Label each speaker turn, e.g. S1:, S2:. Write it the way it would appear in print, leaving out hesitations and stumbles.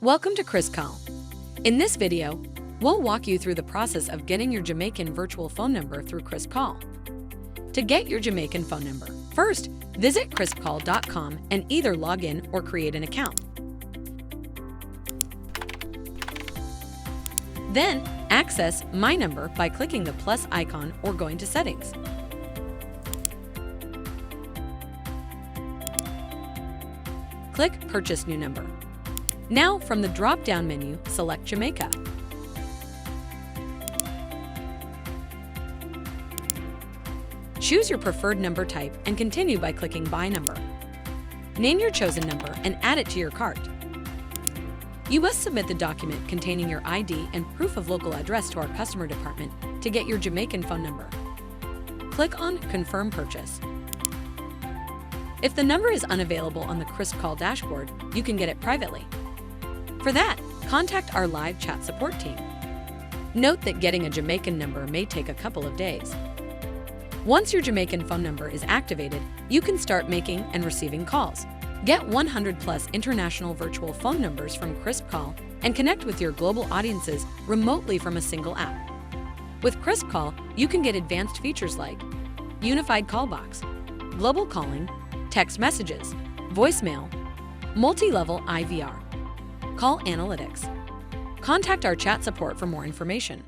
S1: Welcome to KrispCall. In this video, we'll walk you through the process of getting your Jamaican virtual phone number through KrispCall. To get your Jamaican phone number, first, visit KrispCall.com and either log in or create an account. Then, access My Number by clicking the plus icon or going to Settings. Click Purchase New Number. Now, from the drop-down menu, select Jamaica. Choose your preferred number type and continue by clicking Buy Number. Name your chosen number and add it to your cart. You must submit the document containing your ID and proof of local address to our customer department to get your Jamaican phone number. Click on Confirm Purchase. If the number is unavailable on the KrispCall dashboard, you can get it privately. For that, contact our live chat support team. Note that getting a Jamaican number may take a couple of days. Once your Jamaican phone number is activated, you can start making and receiving calls. Get 100+ international virtual phone numbers from KrispCall and connect with your global audiences remotely from a single app. With KrispCall, you can get advanced features like unified call box, global calling, text messages, voicemail, multi-level IVR, call analytics. Contact our chat support for more information.